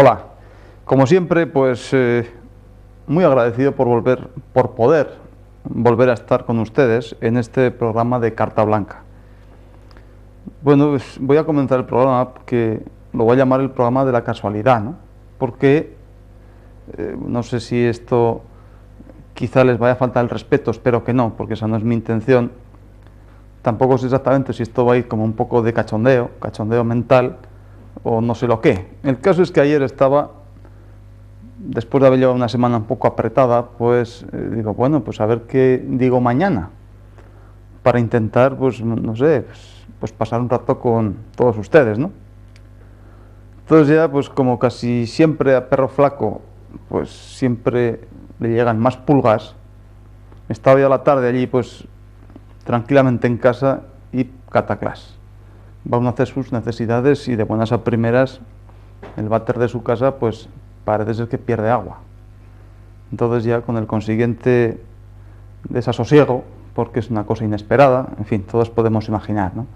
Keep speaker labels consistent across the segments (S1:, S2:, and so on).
S1: Hola, como siempre, pues muy agradecido por poder volver a estar con ustedes en este programa de Carta Blanca. Bueno, pues voy a comenzar el programa que lo voy a llamar el programa de la casualidad, ¿no? Porque no sé si esto quizá les vaya a faltar el respeto, espero que no, porque esa no es mi intención. Tampoco sé exactamente si esto va a ir como un poco de cachondeo mental, o no sé lo qué. El caso es que ayer estaba, después de haber llevado una semana un poco apretada, pues digo, bueno, pues a ver qué digo mañana, para intentar, pues no sé, pues pasar un rato con todos ustedes, ¿no? Entonces ya, pues como casi siempre a perro flaco, pues siempre le llegan más pulgas. Estaba ya a la tarde allí, pues tranquilamente en casa y cataclás. Va uno a hacer sus necesidades y de buenas a primeras el váter de su casa pues parece ser que pierde agua. Entonces ya con el consiguiente desasosiego, porque es una cosa inesperada, en fin, todos podemos imaginar, ¿no?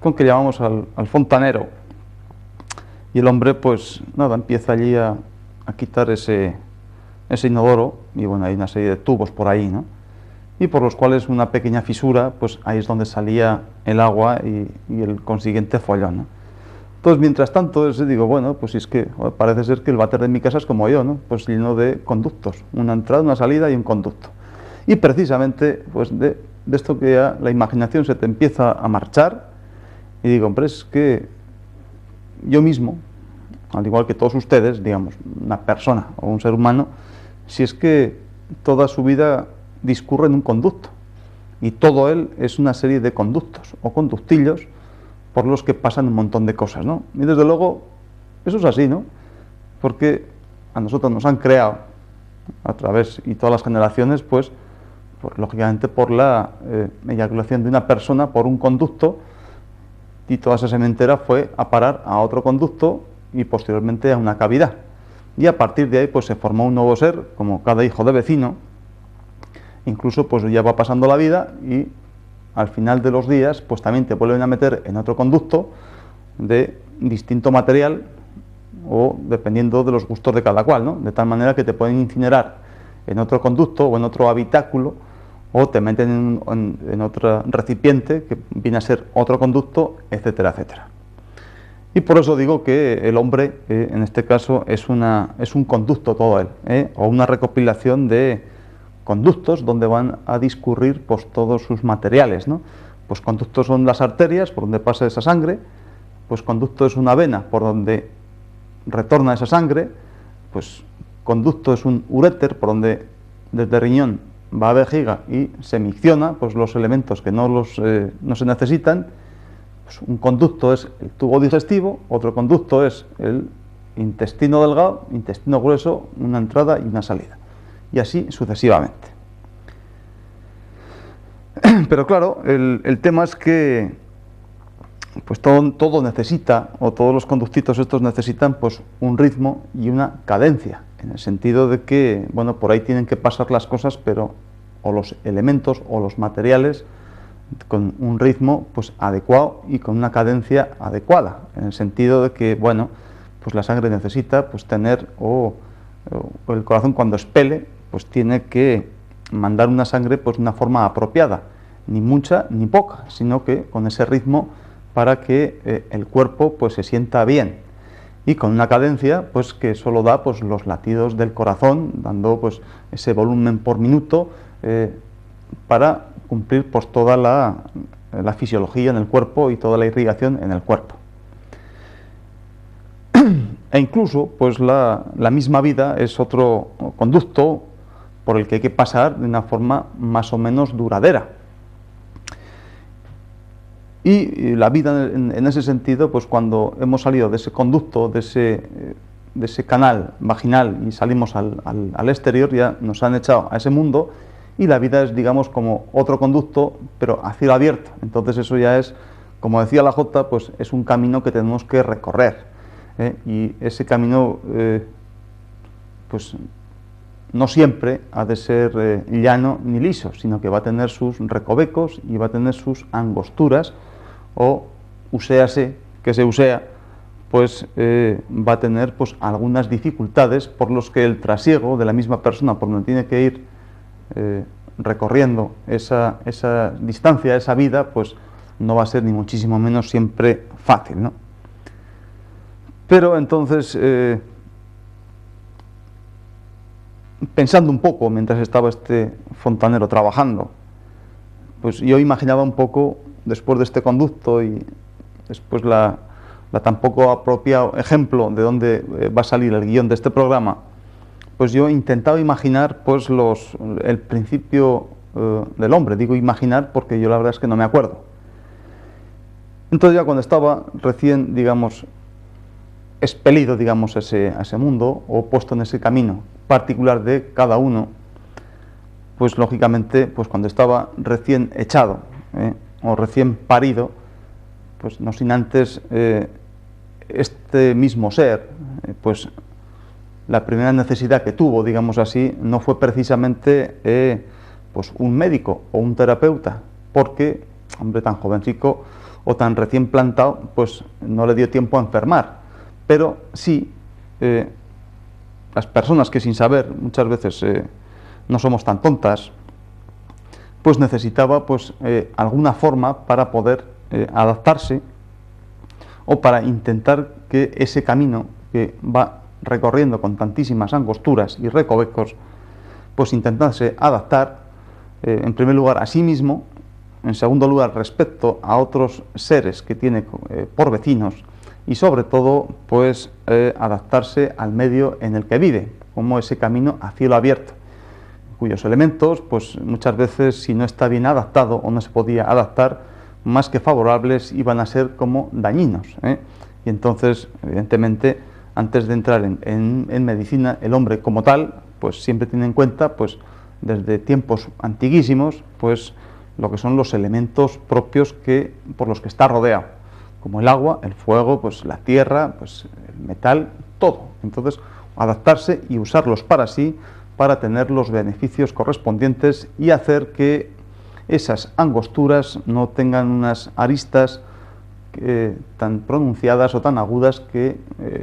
S1: Con que llamamos al fontanero y el hombre pues nada, empieza allí a quitar ese inodoro y bueno, hay una serie de tubos por ahí, ¿no? Y por los cuales una pequeña fisura, pues ahí es donde salía el agua y el consiguiente follón, ¿no? Entonces, mientras tanto, digo, bueno, pues es que parece ser que el váter de mi casa es como yo, ¿no? Pues lleno de conductos, una entrada, una salida y un conducto. Y precisamente, pues de esto que ya la imaginación se te empieza a marchar, y digo, hombre, es que yo mismo, al igual que todos ustedes, digamos, una persona o un ser humano, si es que toda su vida discurre en un conducto, y todo él es una serie de conductos o conductillos por los que pasan un montón de cosas, ¿no? Y desde luego, eso es así, ¿no? Porque a nosotros nos han creado a través, y todas las generaciones, pues lógicamente por la eyaculación de una persona por un conducto, y toda esa sementera fue a parar a otro conducto y posteriormente a una cavidad. Y a partir de ahí pues se formó un nuevo ser, como cada hijo de vecino. Incluso pues ya va pasando la vida y al final de los días pues también te vuelven a meter en otro conducto de distinto material o dependiendo de los gustos de cada cual, ¿no? De tal manera que te pueden incinerar en otro conducto o en otro habitáculo, o te meten en otro recipiente que viene a ser otro conducto, etcétera, etcétera. Y por eso digo que el hombre, en este caso, es un conducto todo él, o una recopilación de conductos donde van a discurrir pues todos sus materiales, ¿no? Pues conductos son las arterias por donde pasa esa sangre, pues conducto es una vena por donde retorna esa sangre, pues conducto es un uréter por donde desde riñón va a vejiga y se micciona pues los elementos que no se necesitan. Pues un conducto es el tubo digestivo, otro conducto es el intestino delgado, intestino grueso, una entrada y una salida, y así sucesivamente. Pero claro, el tema es que pues todo necesita, o todos los conductitos estos necesitan pues un ritmo y una cadencia, en el sentido de que, bueno, por ahí tienen que pasar las cosas, pero o los elementos o los materiales con un ritmo pues adecuado y con una cadencia adecuada, en el sentido de que, bueno, pues la sangre necesita pues tener, o el corazón cuando expele, pues tiene que mandar una sangre pues de una forma apropiada, ni mucha ni poca, sino que con ese ritmo para que el cuerpo pues se sienta bien, y con una cadencia pues que solo da pues los latidos del corazón, dando pues ese volumen por minuto para cumplir pues toda la fisiología en el cuerpo y toda la irrigación en el cuerpo. E incluso pues la misma vida es otro conducto por el que hay que pasar de una forma más o menos duradera. Y la vida en ese sentido, pues cuando hemos salido de ese conducto, de ese canal vaginal y salimos al exterior, ya nos han echado a ese mundo, y la vida es, digamos, como otro conducto, pero a cielo abierto. Entonces eso ya es, como decía la Jota, pues es un camino que tenemos que recorrer, y ese camino pues no siempre ha de ser llano ni liso, sino que va a tener sus recovecos y va a tener sus angosturas, o uséase, que se usea, pues va a tener pues algunas dificultades por los que el trasiego de la misma persona por donde tiene que ir recorriendo esa distancia, esa vida, pues no va a ser ni muchísimo menos siempre fácil, ¿no? Pero entonces, pensando un poco mientras estaba este fontanero trabajando, pues yo imaginaba un poco, después de este conducto y después la tan poco apropiado ejemplo de dónde va a salir el guión de este programa, pues yo intentaba imaginar pues el principio del hombre. Digo imaginar porque yo la verdad es que no me acuerdo. Entonces ya cuando estaba recién, digamos, expelido, digamos, a ese mundo, o puesto en ese camino particular de cada uno, pues lógicamente, pues cuando estaba recién echado, o recién parido, pues no sin antes este mismo ser, pues la primera necesidad que tuvo, digamos así, no fue precisamente pues un médico o un terapeuta, porque, hombre, tan jovencico o tan recién plantado, pues no le dio tiempo a enfermar. Pero sí, las personas que sin saber, muchas veces no somos tan tontas, pues necesitaba pues alguna forma para poder adaptarse, o para intentar que ese camino que va recorriendo con tantísimas angosturas y recovecos, pues intentarse adaptar, en primer lugar a sí mismo, en segundo lugar respecto a otros seres que tiene por vecinos, y sobre todo pues adaptarse al medio en el que vive, como ese camino a cielo abierto, cuyos elementos pues muchas veces, si no está bien adaptado o no se podía adaptar, más que favorables iban a ser como dañinos, y entonces evidentemente antes de entrar en medicina, el hombre como tal pues siempre tiene en cuenta pues desde tiempos antiguísimos pues lo que son los elementos propios por los que está rodeado, como el agua, el fuego, pues la tierra, pues el metal, todo. Entonces adaptarse y usarlos para sí, para tener los beneficios correspondientes y hacer que esas angosturas no tengan unas aristas tan pronunciadas o tan agudas que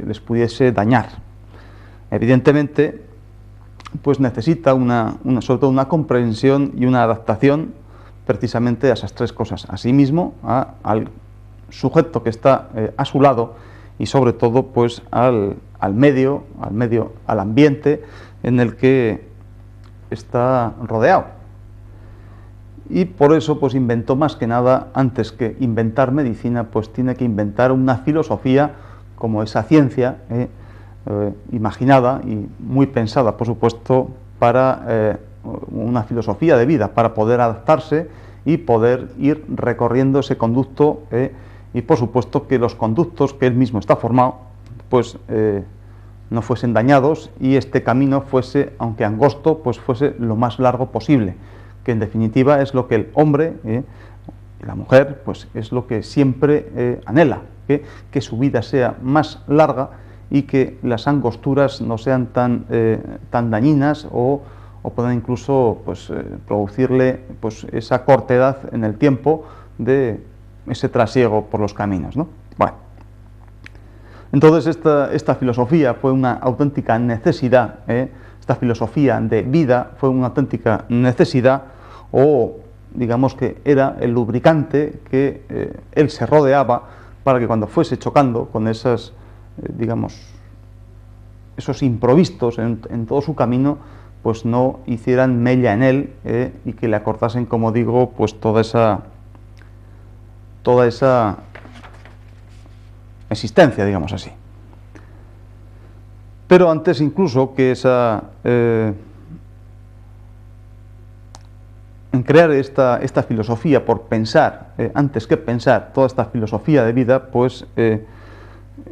S1: les pudiese dañar. Evidentemente, pues necesita sobre todo una comprensión y una adaptación precisamente a esas tres cosas: a sí mismo, al sujeto que está a su lado, y sobre todo pues al ambiente en el que está rodeado. Y por eso pues inventó, más que nada, antes que inventar medicina, pues tiene que inventar una filosofía, como esa ciencia imaginada y muy pensada, por supuesto, para una filosofía de vida, para poder adaptarse y poder ir recorriendo ese conducto, y por supuesto que los conductos que él mismo está formado pues no fuesen dañados, y este camino fuese, aunque angosto, pues fuese lo más largo posible, que en definitiva es lo que el hombre y la mujer pues es lo que siempre anhela, que su vida sea más larga y que las angosturas no sean tan dañinas, o puedan incluso pues producirle pues esa cortedad en el tiempo de ese trasiego por los caminos, ¿no? Bueno, entonces esta filosofía fue una auténtica necesidad, esta filosofía de vida fue una auténtica necesidad, o digamos que era el lubricante que él se rodeaba para que cuando fuese chocando con esas, digamos, esos imprevistos en todo su camino, pues no hicieran mella en él, y que le acortasen, como digo, pues toda esa existencia, digamos así. Pero antes incluso que en crear esta filosofía por pensar, antes que pensar toda esta filosofía de vida, pues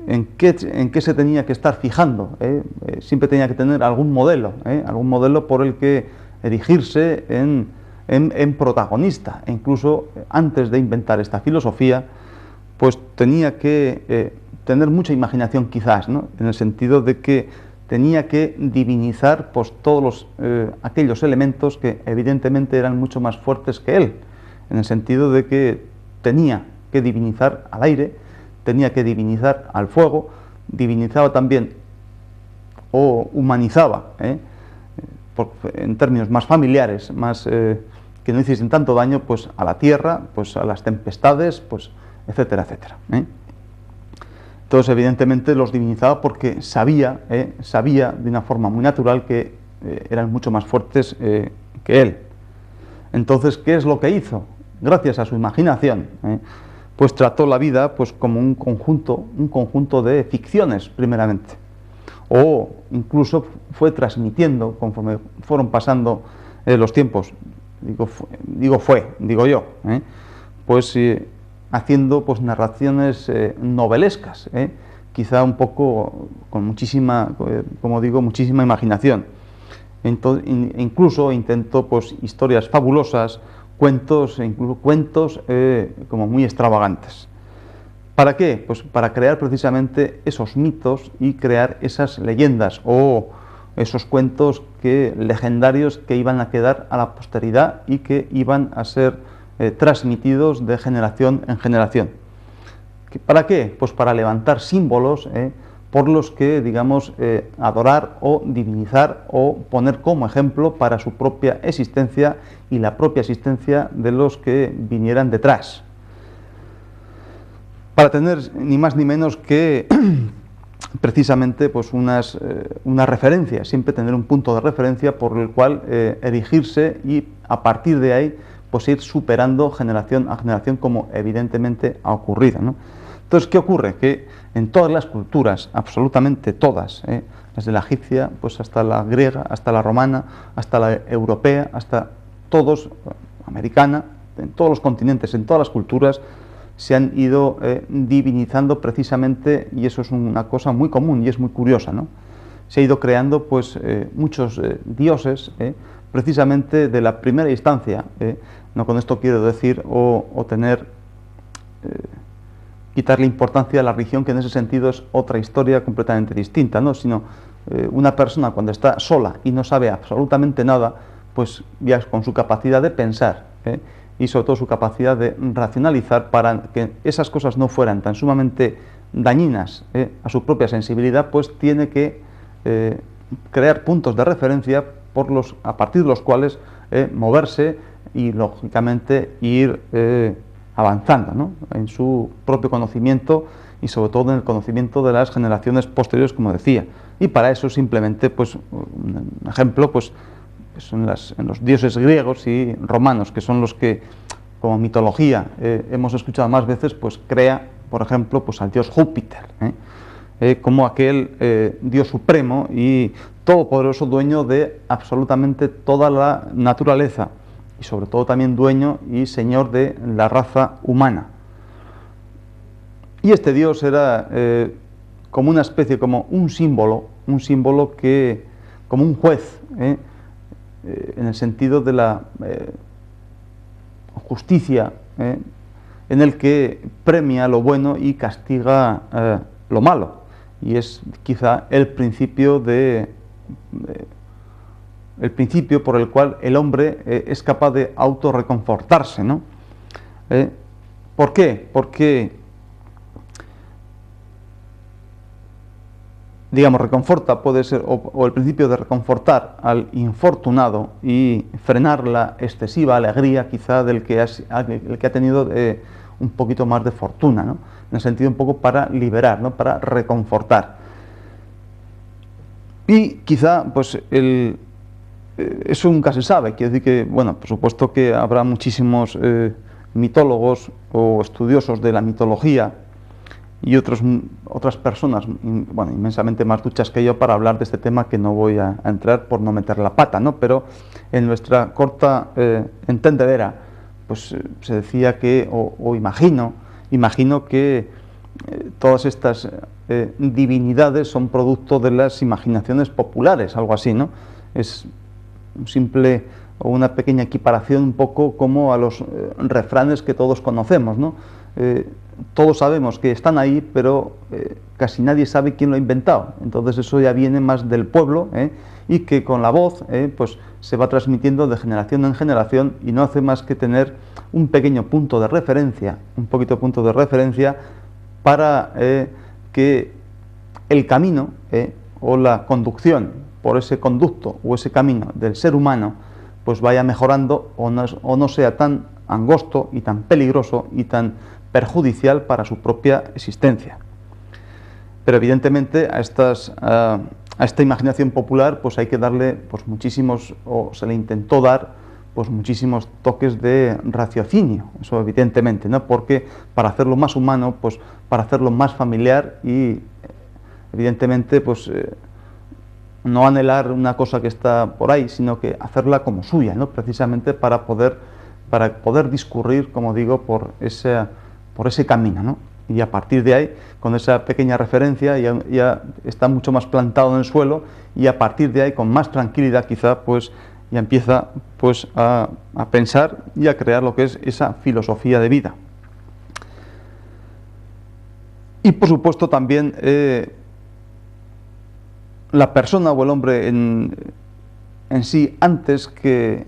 S1: en qué se tenía que estar fijando, siempre tenía que tener algún modelo por el que erigirse en protagonista. E incluso antes de inventar esta filosofía, pues tenía que tener mucha imaginación, quizás, ¿no? En el sentido de que tenía que divinizar pues todos aquellos elementos que evidentemente eran mucho más fuertes que él, en el sentido de que tenía que divinizar al aire, tenía que divinizar al fuego, divinizaba también o humanizaba, en términos más familiares, más que no hiciesen tanto daño, pues a la tierra, pues a las tempestades, pues etcétera, etcétera. Entonces, evidentemente, los divinizaba porque sabía de una forma muy natural que eran mucho más fuertes que él. Entonces, ¿qué es lo que hizo? Gracias a su imaginación, pues trató la vida pues como un conjunto de ficciones, primeramente. O incluso fue transmitiendo, conforme fueron pasando los tiempos, digo yo, pues haciendo pues narraciones novelescas, quizá un poco con muchísima, como digo, muchísima imaginación. Incluso intentó pues historias fabulosas, cuentos como muy extravagantes. ¿Para qué? Pues para crear precisamente esos mitos y crear esas leyendas o esos cuentos legendarios que iban a quedar a la posteridad y que iban a ser transmitidos de generación en generación. ¿Para qué? Pues para levantar símbolos por los que, digamos, adorar o divinizar o poner como ejemplo para su propia existencia y la propia existencia de los que vinieran detrás. Para tener ni más ni menos que precisamente pues una referencia, siempre tener un punto de referencia por el cual erigirse y a partir de ahí pues ir superando generación a generación, como evidentemente ha ocurrido, ¿no? Entonces, ¿qué ocurre? Que en todas las culturas, absolutamente todas, desde la egipcia pues hasta la griega, hasta la romana, hasta la europea, hasta todos, americana, en todos los continentes, en todas las culturas, se han ido divinizando precisamente, y eso es una cosa muy común y es muy curiosa, ¿no? Se ha ido creando pues muchos dioses, precisamente de la primera instancia, no con esto quiero decir o quitarle importancia a la religión, que en ese sentido es otra historia completamente distinta, ¿no? Sino una persona cuando está sola y no sabe absolutamente nada, pues ya con su capacidad de pensar, y sobre todo su capacidad de racionalizar para que esas cosas no fueran tan sumamente dañinas a su propia sensibilidad, pues tiene que crear puntos de referencia a partir de los cuales moverse y lógicamente ir avanzando, ¿no?, en su propio conocimiento y sobre todo en el conocimiento de las generaciones posteriores, como decía. Y para eso simplemente, pues un ejemplo, pues en los dioses griegos y romanos, que son los que, como mitología, hemos escuchado más veces, pues crea, por ejemplo, pues al dios Júpiter, como aquel dios supremo y todopoderoso, dueño de absolutamente toda la naturaleza y sobre todo también dueño y señor de la raza humana. Y este dios era como una especie, como un símbolo que, como un juez, en el sentido de la justicia, en el que premia lo bueno y castiga lo malo, y es quizá el principio por el cual el hombre es capaz de autorreconfortarse, ¿no? ¿Por qué? Porque, digamos, reconforta, puede ser, o el principio de reconfortar al infortunado y frenar la excesiva alegría quizá el que ha tenido un poquito más de fortuna, ¿no?, en el sentido un poco para liberar, ¿no?, para reconfortar. Y quizá pues eso nunca se sabe, quiere decir que, bueno, por supuesto que habrá muchísimos mitólogos o estudiosos de la mitología y otras personas, bueno, inmensamente más duchas que yo para hablar de este tema, que no voy a entrar por no meter la pata, ¿no? Pero en nuestra corta entendedera, pues se decía que, imagino que todas estas divinidades son producto de las imaginaciones populares, algo así, ¿no? Es un simple o una pequeña equiparación, un poco como a los refranes que todos conocemos, ¿no? Todos sabemos que están ahí, pero casi nadie sabe quién lo ha inventado. Entonces eso ya viene más del pueblo, y que con la voz pues se va transmitiendo de generación en generación y no hace más que tener un pequeño punto de referencia, un poquito punto de referencia para que el camino o la conducción por ese conducto o ese camino del ser humano pues vaya mejorando o no sea tan angosto y tan peligroso y tan perjudicial para su propia existencia. Pero evidentemente a esta imaginación popular pues hay que darle pues muchísimos, o se le intentó dar pues muchísimos toques de raciocinio, eso evidentemente, ¿no? Porque para hacerlo más humano, pues para hacerlo más familiar y evidentemente pues no anhelar una cosa que está por ahí, sino que hacerla como suya, ¿no? Precisamente para poder discurrir, como digo, por ese camino, ¿no? Y a partir de ahí, con esa pequeña referencia, ya está mucho más plantado en el suelo, y a partir de ahí, con más tranquilidad quizá, pues ya empieza pues a pensar y a crear lo que es esa filosofía de vida. Y por supuesto también la persona o el hombre en sí, antes que,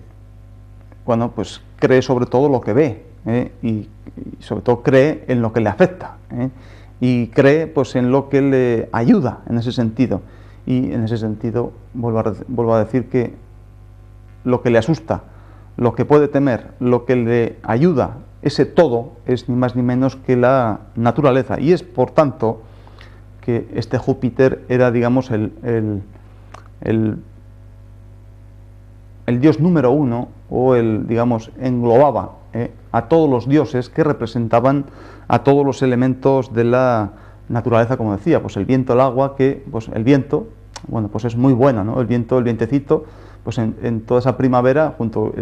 S1: bueno, pues cree sobre todo lo que ve, y sobre todo cree en lo que le afecta, y cree pues en lo que le ayuda en ese sentido, y en ese sentido vuelvo a decir que lo que le asusta, lo que puede temer, lo que le ayuda, ese todo es ni más ni menos que la naturaleza, y es por tanto que este Júpiter era, digamos, el dios número uno, o digamos, englobaba a todos los dioses que representaban a todos los elementos de la naturaleza, como decía, pues el viento, el agua, que pues el viento, bueno, pues es muy bueno, ¿no? El viento, el vientecito, pues en toda esa primavera, junto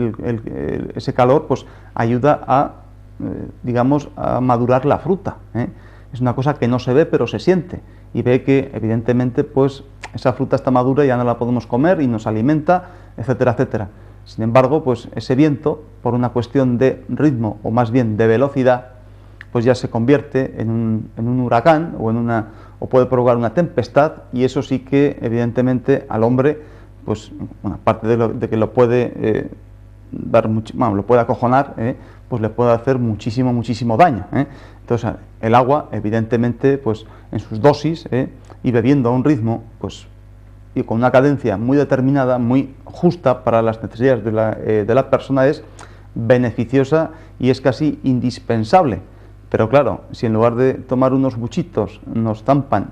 S1: ese calor, pues ayuda a, digamos, a madurar la fruta, Es una cosa que no se ve, pero se siente, y ve que evidentemente pues esa fruta está madura y ya no la podemos comer y nos alimenta, etcétera, etcétera. Sin embargo, pues ese viento, por una cuestión de ritmo, o más bien de velocidad, pues ya se convierte en un huracán, o puede provocar una tempestad, y eso sí que evidentemente al hombre, pues bueno, aparte de que lo puede lo puede acojonar, pues le puede hacer muchísimo daño, Entonces el agua, evidentemente, pues en sus dosis, y bebiendo a un ritmo, pues y con una cadencia muy determinada, muy justa para las necesidades de la persona, es beneficiosa y es casi indispensable. Pero claro, si en lugar de tomar unos buchitos nos zampan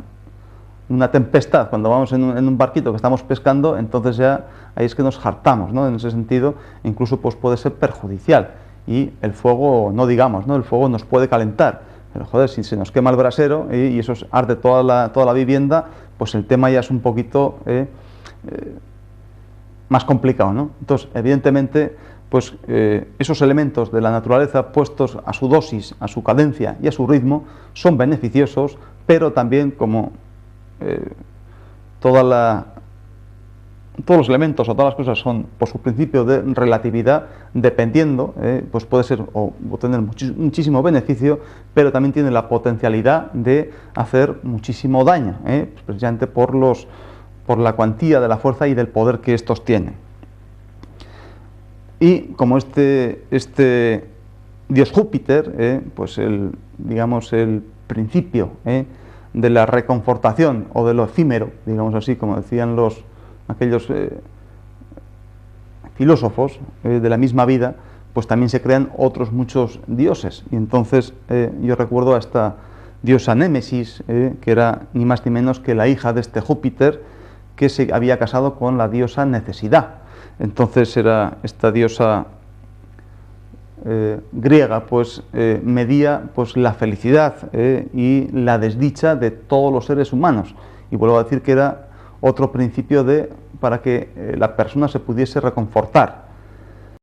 S1: una tempestad cuando vamos en un barquito que estamos pescando, entonces ya ahí es que nos hartamos, ¿no? En ese sentido, incluso pues puede ser perjudicial. Y el fuego, no digamos, ¿no? El fuego nos puede calentar. Pero joder, si se nos quema el brasero y eso arde toda la vivienda, pues el tema ya es un poquito más complicado, ¿no? Entonces, evidentemente, pues esos elementos de la naturaleza puestos a su dosis, a su cadencia y a su ritmo son beneficiosos, pero también como todos los elementos o todas las cosas son por su principio de relatividad, dependiendo, pues puede ser o tener muchísimo beneficio, pero también tiene la potencialidad de hacer muchísimo daño, pues precisamente por la cuantía de la fuerza y del poder que estos tienen. Y como este dios Júpiter, pues digamos el principio de la reconfortación o de lo efímero, digamos así, como decían aquellos filósofos de la misma vida, pues también se crean otros muchos dioses. Y entonces yo recuerdo a esta diosa Némesis, que era ni más ni menos que la hija de este Júpiter, que se había casado con la diosa Necesidad. Entonces era esta diosa griega, pues medía pues la felicidad y la desdicha de todos los seres humanos. Y vuelvo a decir que era otro principio para que la persona se pudiese reconfortar,